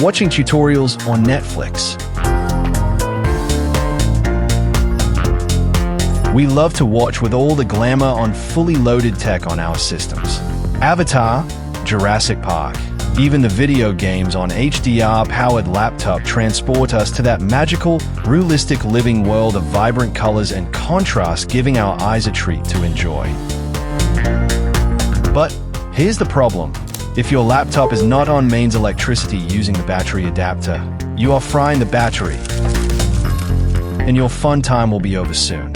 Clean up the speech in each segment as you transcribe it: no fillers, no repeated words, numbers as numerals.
watching tutorials on Netflix. We love to watch with all the glamour on fully loaded tech on our systems. Avatar, Jurassic Park, even the video games on HDR-powered laptop transport us to that magical, realistic living world of vibrant colors and contrast, giving our eyes a treat to enjoy. But here's the problem. If your laptop is not on mains electricity using the battery adapter, you are frying the battery, and your fun time will be over soon.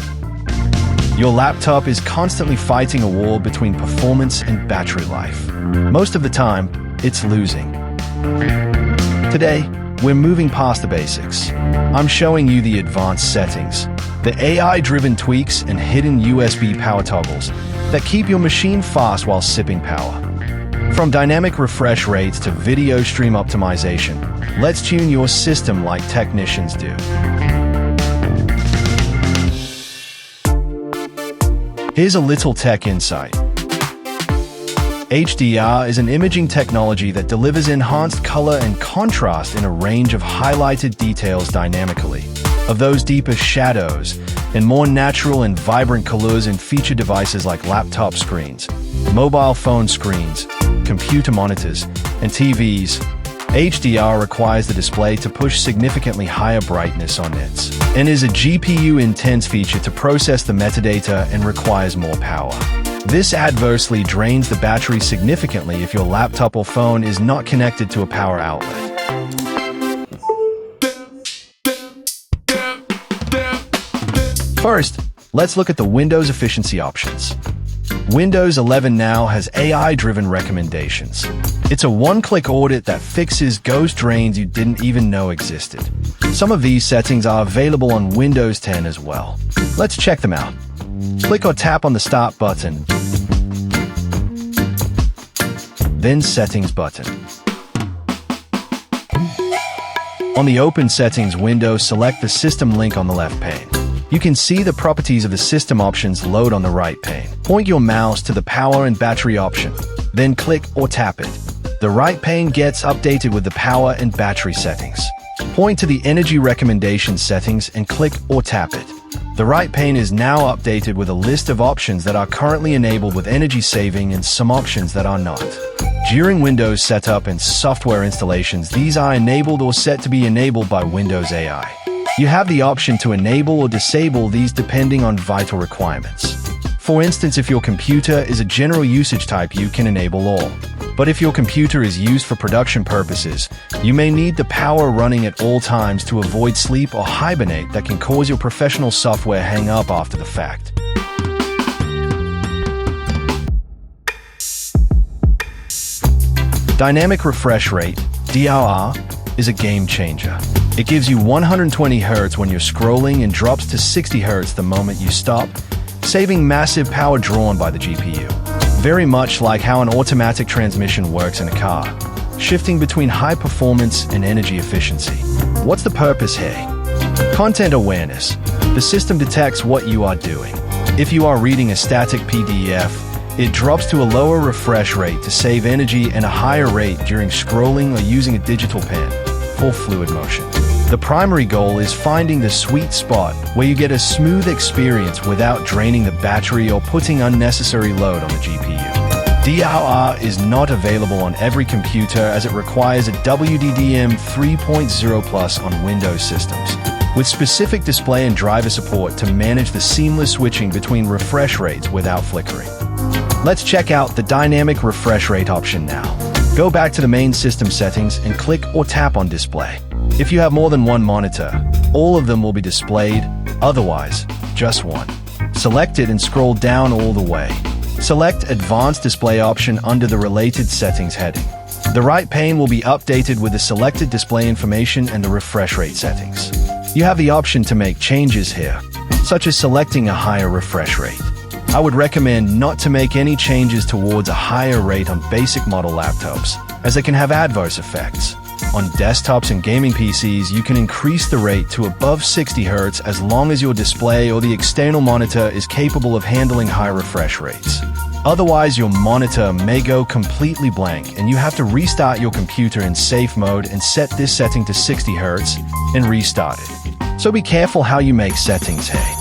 Your laptop is constantly fighting a war between performance and battery life. Most of the time, it's losing. Today, we're moving past the basics. I'm showing you the advanced settings, the AI-driven tweaks and hidden USB power toggles that keep your machine fast while sipping power. From dynamic refresh rates to video stream optimization, let's tune your system like technicians do. Here's a little tech insight. HDR is an imaging technology that delivers enhanced color and contrast in a range of highlighted details dynamically, of those deeper shadows and more natural and vibrant colors in feature devices like laptop screens, mobile phone screens, computer monitors, and TVs. HDR requires the display to push significantly higher brightness on it, and is a GPU-intense feature to process the metadata and requires more power. This adversely drains the battery significantly if your laptop or phone is not connected to a power outlet. First, let's look at the Windows efficiency options. Windows 11 now has AI-driven recommendations. It's a one-click audit that fixes ghost drains you didn't even know existed. Some of these settings are available on Windows 10 as well. Let's check them out. Click or tap on the Start button, then Settings button. On the Open Settings window, select the System link on the left pane. You can see the properties of the system options load on the right pane. Point your mouse to the power and battery option, then click or tap it. The right pane gets updated with the power and battery settings. Point to the energy recommendation settings and click or tap it. The right pane is now updated with a list of options that are currently enabled with energy saving and some options that are not. During Windows setup and software installations, these are enabled or set to be enabled by Windows AI. You have the option to enable or disable these depending on vital requirements. For instance, if your computer is a general usage type, you can enable all. But if your computer is used for production purposes, you may need the power running at all times to avoid sleep or hibernate that can cause your professional software hang up after the fact. Dynamic refresh rate, DRR, is a game changer. It gives you 120 Hz when you're scrolling and drops to 60 Hz the moment you stop, saving massive power drawn by the GPU. Very much like how an automatic transmission works in a car, shifting between high performance and energy efficiency. What's the purpose here? Content awareness. The system detects what you are doing. If you are reading a static PDF, it drops to a lower refresh rate to save energy and a higher rate during scrolling or using a digital pen for fluid motion. The primary goal is finding the sweet spot where you get a smooth experience without draining the battery or putting unnecessary load on the GPU. DRR is not available on every computer as it requires a WDDM 3.0 Plus on Windows systems, with specific display and driver support to manage the seamless switching between refresh rates without flickering. Let's check out the dynamic refresh rate option now. Go back to the main system settings and click or tap on Display. If you have more than one monitor, all of them will be displayed, otherwise, just one. Select it and scroll down all the way. Select Advanced Display option under the Related Settings heading. The right pane will be updated with the selected display information and the refresh rate settings. You have the option to make changes here, such as selecting a higher refresh rate. I would recommend not to make any changes towards a higher rate on basic model laptops, as they can have adverse effects. On desktops and gaming PCs, you can increase the rate to above 60 Hz as long as your display or the external monitor is capable of handling high refresh rates. Otherwise, your monitor may go completely blank and you have to restart your computer in safe mode and set this setting to 60 Hz and restart it. So be careful how you make settings, hey.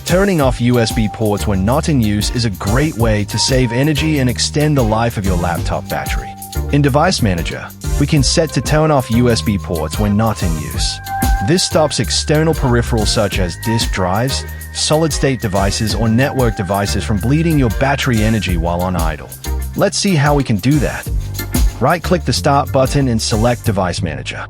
Turning off USB ports when not in use is a great way to save energy and extend the life of your laptop battery. In Device Manager, we can set to turn off USB ports when not in use. This stops external peripherals such as disk drives, solid-state devices, or network devices from bleeding your battery energy while on idle. Let's see how we can do that. Right-click the Start button and select Device Manager.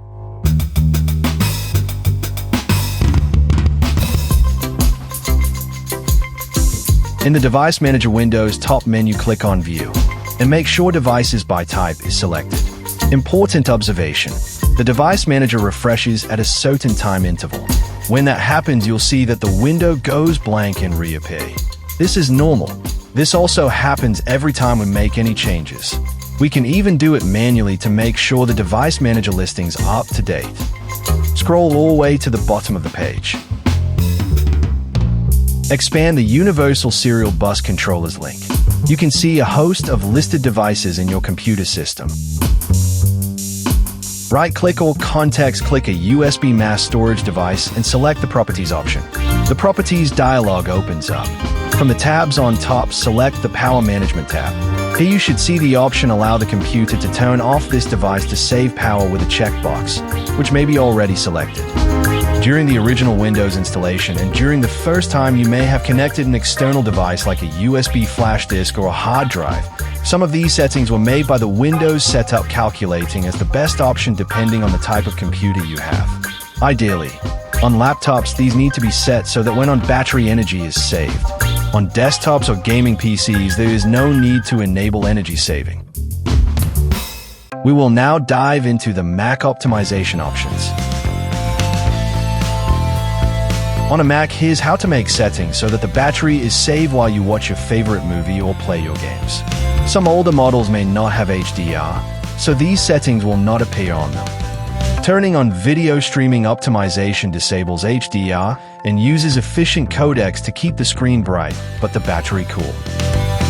In the Device Manager window's top menu, click on View, and make sure Devices by Type is selected. Important observation: the Device Manager refreshes at a certain time interval. When that happens, you'll see that the window goes blank and reappear. This is normal. This also happens every time we make any changes. We can even do it manually to make sure the Device Manager listings are up to date. Scroll all the way to the bottom of the page. Expand the Universal Serial Bus Controllers link. You can see a host of listed devices in your computer system. Right-click or context-click a USB mass storage device and select the Properties option. The Properties dialog opens up. From the tabs on top, select the Power Management tab. Here you should see the option allow the computer to turn off this device to save power with a checkbox, which may be already selected. During the original Windows installation and during the first time you may have connected an external device like a USB flash disk or a hard drive, some of these settings were made by the Windows setup calculating as the best option depending on the type of computer you have. Ideally, on laptops these need to be set so that when on battery energy is saved. On desktops or gaming PCs there is no need to enable energy saving. We will now dive into the Mac optimization options. On a Mac, here's how to make settings so that the battery is saved while you watch your favorite movie or play your games. Some older models may not have HDR, so these settings will not appear on them. Turning on video streaming optimization disables HDR and uses efficient codecs to keep the screen bright, but the battery cool.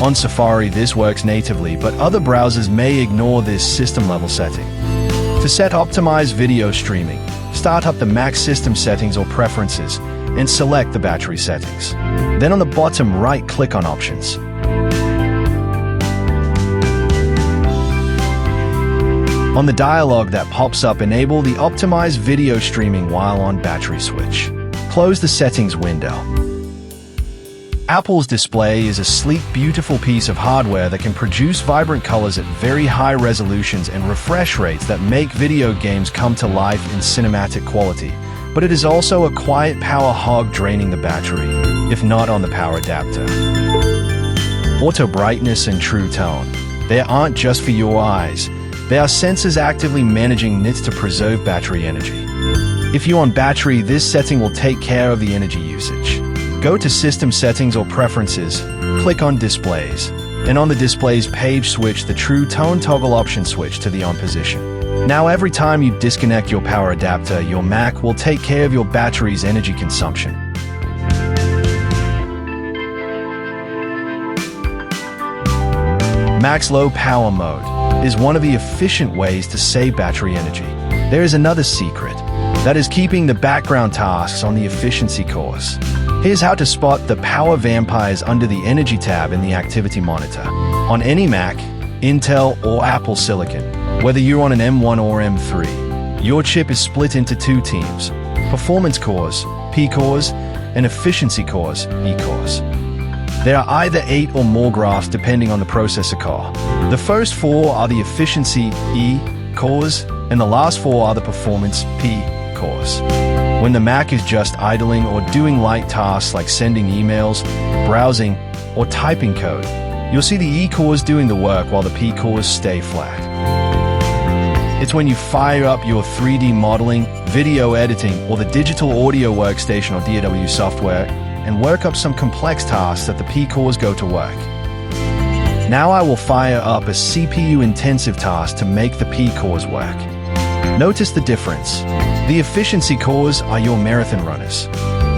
On Safari, this works natively, but other browsers may ignore this system-level setting. To set optimized video streaming, start up the Mac system settings or preferences, and select the battery settings. Then on the bottom right, click on Options. On the dialog that pops up, enable the optimized video streaming while on battery switch. Close the settings window. Apple's display is a sleek, beautiful piece of hardware that can produce vibrant colors at very high resolutions and refresh rates that make video games come to life in cinematic quality. But it is also a quiet power hog, draining the battery, if not on the power adapter. Auto brightness and true tone. They aren't just for your eyes. They are sensors actively managing nits to preserve battery energy. If you're on battery, this setting will take care of the energy usage. Go to System Settings or Preferences, click on Displays, and on the Displays page switch the True Tone toggle option switch to the on position. Now every time you disconnect your power adapter, your Mac will take care of your battery's energy consumption. Mac's low power mode is one of the efficient ways to save battery energy. There is another secret, that is keeping the background tasks on the efficiency course. Here's how to spot the power vampires under the Energy tab in the Activity Monitor. On any Mac, Intel or Apple Silicon, whether you're on an M1 or M3, your chip is split into two teams: Performance Cores, P cores, and Efficiency Cores, E cores. There are either 8 or more graphs depending on the processor core. The first 4 are the Efficiency, E cores, and the last 4 are the Performance, P cores. When the Mac is just idling or doing light tasks like sending emails, browsing, or typing code, you'll see the E cores doing the work while the P cores stay flat. It's when you fire up your 3D modeling, video editing, or the digital audio workstation or DAW software and work up some complex tasks that the P cores go to work. Now I will fire up a CPU-intensive task to make the P cores work. Notice the difference. The efficiency cores are your marathon runners.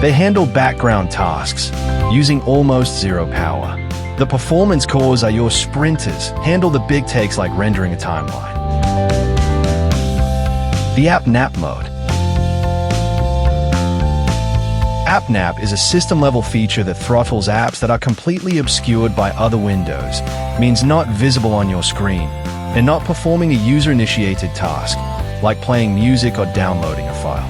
They handle background tasks. using almost zero power. The performance cores are your sprinters, handle the big takes like rendering a timeline. The App Nap mode. App Nap is a system-level feature that throttles apps that are completely obscured by other windows, means not visible on your screen, and not performing a user-initiated task, like playing music or downloading a file.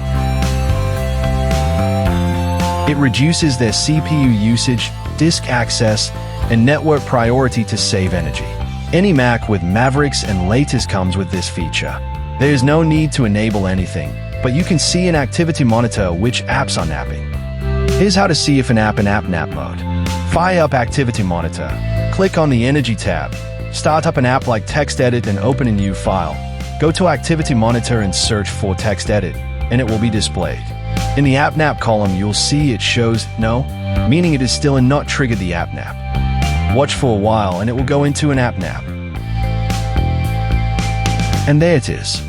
It reduces their CPU usage, disk access, and network priority to save energy. Any Mac with Mavericks and latest comes with this feature. There is no need to enable anything, but you can see in Activity Monitor which apps are napping. Here's how to see if an app in App Nap mode. Fire up Activity Monitor. Click on the Energy tab. Start up an app like TextEdit and open a new file. Go to Activity Monitor and search for TextEdit, and it will be displayed. In the App Nap column, you'll see it shows no, meaning it is still in not triggered the App Nap. Watch for a while and it will go into an App Nap. And there it is.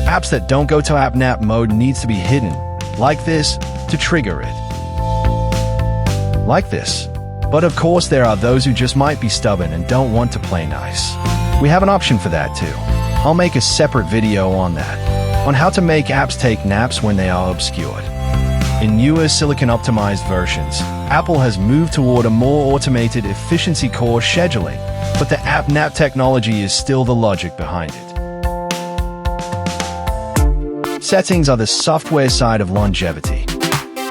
Apps that don't go to App Nap mode needs to be hidden, like this, to trigger it. Like this. But of course there are those who just might be stubborn and don't want to play nice. We have an option for that too. I'll make a separate video on that, on how to make apps take naps when they are obscured. In newer silicon-optimized versions, Apple has moved toward a more automated efficiency core scheduling, but the App Nap technology is still the logic behind it. Settings are the software side of longevity.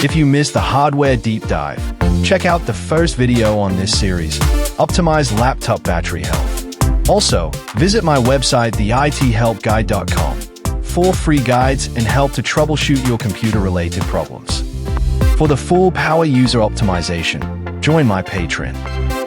If you missed the hardware deep dive, check out the first video on this series, Optimize Laptop Battery Health. Also, visit my website, theithelpguide.com, for free guides and help to troubleshoot your computer-related problems. For the full power user optimization, join my Patreon.